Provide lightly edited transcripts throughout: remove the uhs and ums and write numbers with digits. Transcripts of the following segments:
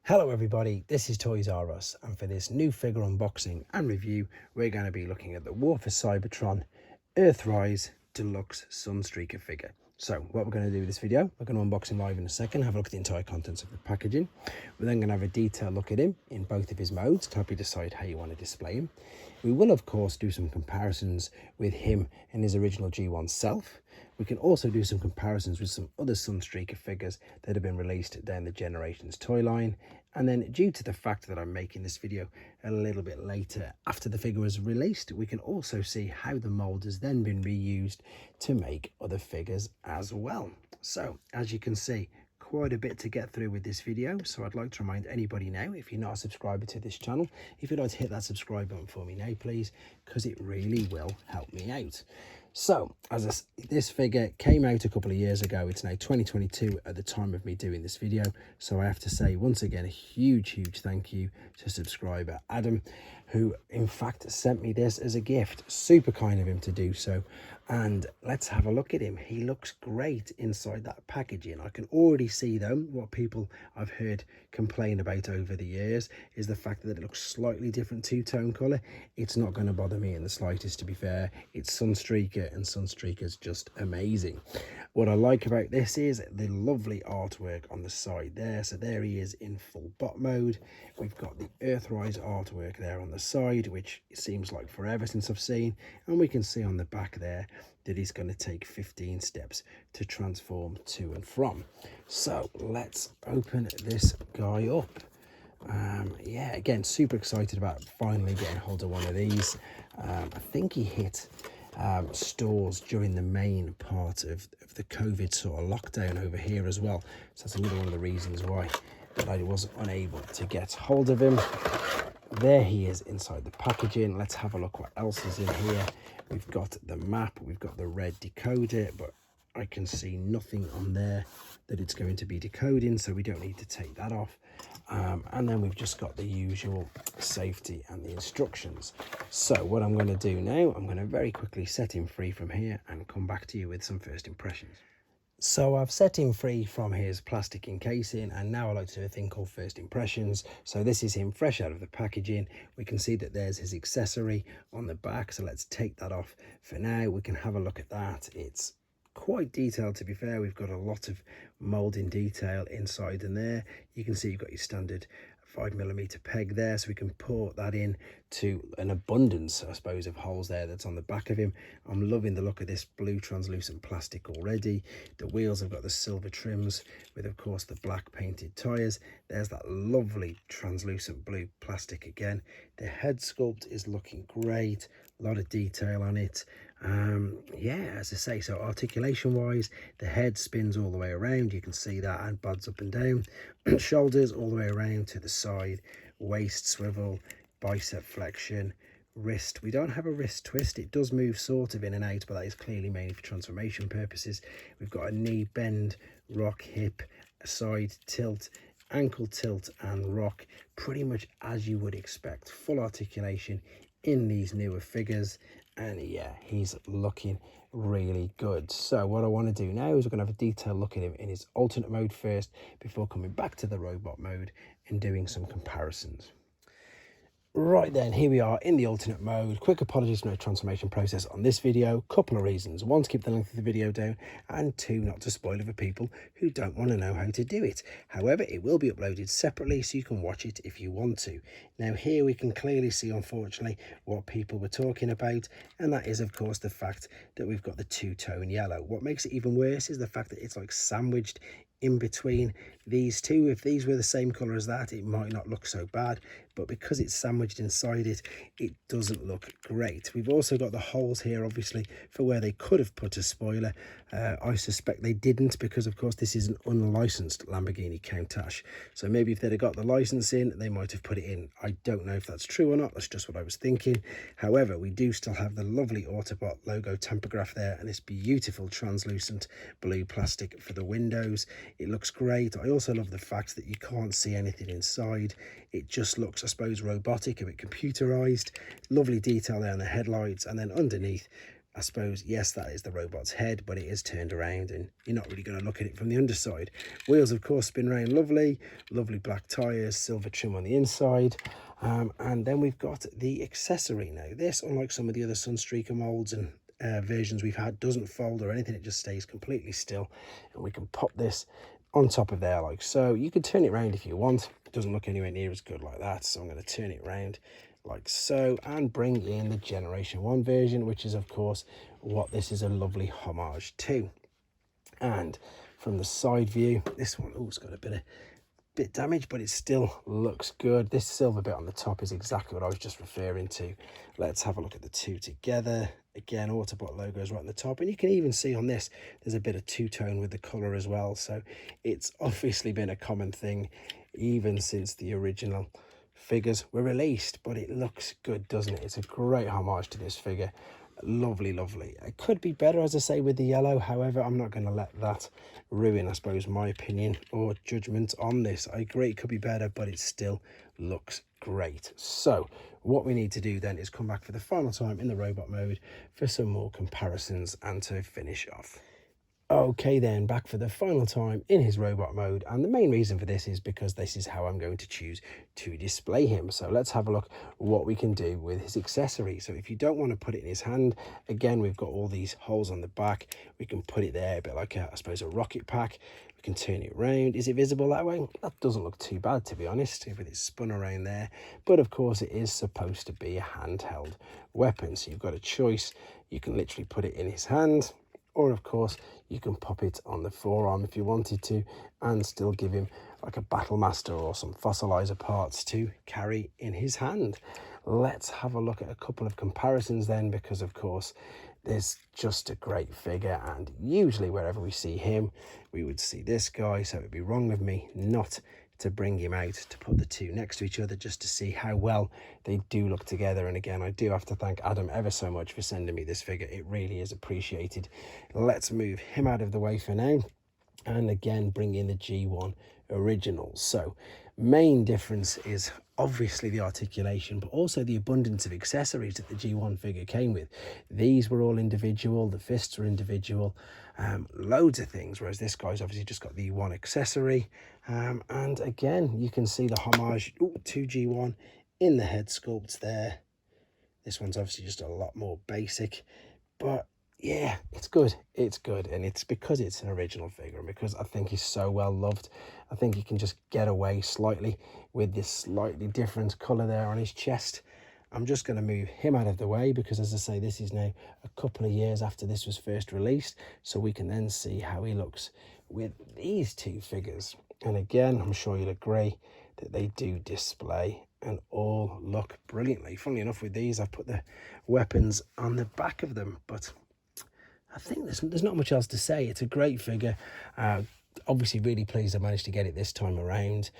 Hello everybody, this is Toys R Us, and for this new figure unboxing and review we're going to be looking at the War for Cybertron Earthrise Deluxe Sunstreaker figure. So what we're going to do with this video, we're going to unbox him live in a second, have a look at the entire contents of the packaging. We're then going to have a detailed look at him in both of his modes to help you decide how you want to display him. We will of course do some comparisons with him and his original G1 self. We can also do some comparisons with some other Sunstreaker figures that have been released down the Generations toy line. And then due to the fact that I'm making this video a little bit later after the figure was released, we can also see how the mold has then been reused to make other figures as well. So as you can see, quite a bit to get through with this video, so I'd like to remind anybody now, if you're not a subscriber to this channel, if you'd like to hit that subscribe button for me now please, because it really will help me out. So this figure came out a couple of years ago. It's now 2022 at the time of me doing this video, so I have to say once again a huge thank you to subscriber Adam, who in fact sent me this as a gift. Super kind of him to do so. And let's have a look at him. He looks great inside that packaging. I can already see though what people I've heard complain about over the years is the fact that it looks slightly different two-tone color. It's not going to bother me in the slightest, to be fair. It's Sunstreaker, and Sunstreaker's just amazing. What I like about this is the lovely artwork on the side there. So there he is in full bot mode. We've got the Earthrise artwork there on the side, which seems like forever since I've seen, and we can see on the back there that he's going to take 15 steps to transform to and from. So let's open this guy up. Yeah, again, super excited about finally getting hold of one of these. I think he hit stores during the main part of the COVID sort of lockdown over here as well. So that's another one of the reasons why that I was unable to get hold of him. There he is inside the packaging. Let's have a look what else is in here. We've got the map, we've got the red decoder, but I can see nothing on there that it's going to be decoding, so we don't need to take that off. And then we've just got the usual safety and the instructions. So what I'm going to do now, I'm going to very quickly set him free from here and come back to you with some first impressions. So I've set him free from his plastic encasing, and now I like to do a thing called first impressions. So this is him fresh out of the packaging. We can see that there's his accessory on the back, so let's take that off for now. We can have a look at that. It's quite detailed, to be fair. We've got a lot of molding detail inside and there. You can see you've got your standard 5mm peg there, so we can port that in to an abundance, I suppose, of holes there that's on the back of him. I'm loving the look of this blue translucent plastic already. The wheels have got the silver trims with, of course, the black painted tires. There's that lovely translucent blue plastic again. The head sculpt is looking great, a lot of detail on it. Yeah, as I say, so articulation wise, the head spins all the way around, you can see that, and buds up and down. Shoulders all the way around to the side, waist swivel, bicep flexion, wrist. We don't have a wrist twist. It does move sort of in and out, but that is clearly mainly for transformation purposes. We've got a knee bend, rock, hip, a side tilt, ankle tilt and rock, pretty much as you would expect. Full articulation in these newer figures, and yeah, he's looking really good. So what I want to do now is we're going to have a detailed look at him in his alternate mode first before coming back to the robot mode and doing some comparisons. Right then, here we are in the alternate mode. Quick apologies for no transformation process on this video. Couple of reasons: one, to keep the length of the video down, and two, not to spoil it for people who don't want to know how to do it. However, it will be uploaded separately so you can watch it if you want to. Now here we can clearly see, unfortunately, what people were talking about, and that is of course the fact that we've got the two-tone yellow. What makes it even worse is the fact that it's like sandwiched in between these two. If these were the same color as that, it might not look so bad, but because it's sandwiched inside it, it doesn't look great. We've also got the holes here, obviously, for where they could have put a spoiler. I suspect they didn't, because of course this is an unlicensed Lamborghini Countach, so maybe if they'd have got the license in, they might have put it in. I don't know if that's true or not. That's just what I was thinking. However, we do still have the lovely Autobot logo tampograph there, and this beautiful translucent blue plastic for the windows. It looks great. I also love the fact that you can't see anything inside. It just looks, I suppose, robotic, a bit computerized. Lovely detail there on the headlights, and then underneath I suppose, yes, that is the robot's head, but it is turned around and you're not really going to look at it from the underside. Wheels, of course, spin around lovely black tyres, silver trim on the inside. And then we've got the accessory. Now, this, unlike some of the other Sunstreaker molds and versions we've had, doesn't fold or anything. It just stays completely still. And we can pop this on top of there like so. You can turn it around if you want. It doesn't look anywhere near as good like that, so I'm going to turn it around like so and bring in the Generation 1 version, which is of course what this is a lovely homage to. And from the side view, this one, oh, it's got a bit damaged, but it still looks good. This silver bit on the top is exactly what I was just referring to. Let's have a look at the two together. Again, Autobot logo is right on the top, and you can even see on this there's a bit of two-tone with the color as well, so it's obviously been a common thing even since the original figures were released. But it looks good, doesn't it? It's a great homage to this figure. Lovely. It could be better, as I say, with the yellow. However, I'm not going to let that ruin, I suppose, my opinion or judgment on this. I agree it could be better, but it still looks great. So what we need to do then is come back for the final time in the robot mode for some more comparisons and to finish off. Okay then, back for the final time in his robot mode, and the main reason for this is because this is how I'm going to choose to display him. So let's have a look what we can do with his accessory. So if you don't want to put it in his hand, again, we've got all these holes on the back. We can put it there a bit like I suppose a rocket pack. We can turn it around. Is it visible that way? That doesn't look too bad, to be honest, if it's spun around there. But of course it is supposed to be a handheld weapon, so you've got a choice. You can literally put it in his hand, or of course you can pop it on the forearm if you wanted to and still give him like a battle master or some fossilizer parts to carry in his hand. Let's have a look at a couple of comparisons then, because of course there's just a great figure, and usually wherever we see him we would see this guy, so it would be wrong of me not to bring him out to put the two next to each other just to see how well they do look together. And again, I do have to thank Adam ever so much for sending me this figure. It really is appreciated. Let's move him out of the way for now and again bring in the G1 original. So main difference is obviously the articulation, but also the abundance of accessories that the G1 figure came with. These were all individual, the fists were individual, loads of things, whereas this guy's obviously just got the one accessory. And again, you can see the homage to G1 in the head sculpts there. This one's obviously just a lot more basic, but yeah, it's good. And it's because it's an original figure and because I think he's so well loved. I think he can just get away slightly with this slightly different color there on his chest. I'm just going to move him out of the way because, as I say, this is now a couple of years after this was first released, so we can then see how he looks with these two figures. And again, I'm sure you'll agree that they do display and all look brilliantly. Funnily enough, with these I've put the weapons on the back of them, but I think there's not much else to say. It's a great figure. Obviously really pleased I managed to get it this time around.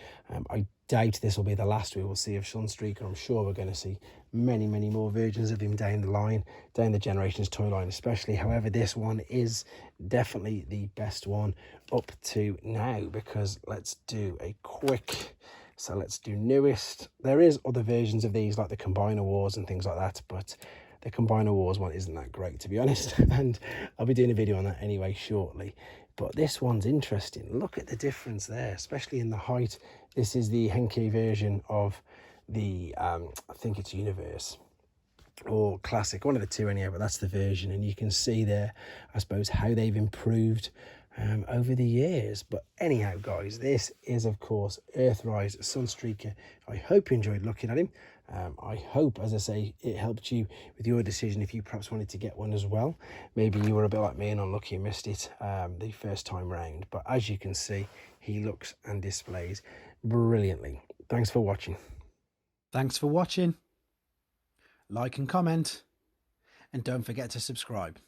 I doubt this will be the last we will see of Sunstreaker. I'm sure we're going to see many more versions of him down the line, down the Generations toy line especially. However, this one is definitely the best one up to now, because let's do a quick, so let's do newest. There is other versions of these like the Combiner Wars and things like that, but the Combiner Wars one isn't that great, to be honest, and I'll be doing a video on that anyway shortly. But this one's interesting. Look at the difference there, especially in the height. This is the Henke version of the, I think it's Universe or Classic, one of the two anyhow, but that's the version. And you can see there, I suppose, how they've improved over the years. But anyhow, guys, this is, of course, Earthrise Sunstreaker. I hope you enjoyed looking at him. I hope, as I say, it helped you with your decision if you perhaps wanted to get one as well. Maybe you were a bit like me and unlucky and missed it the first time round. But as you can see, he looks and displays brilliantly. Thanks for watching. Thanks for watching. Like and comment. And don't forget to subscribe.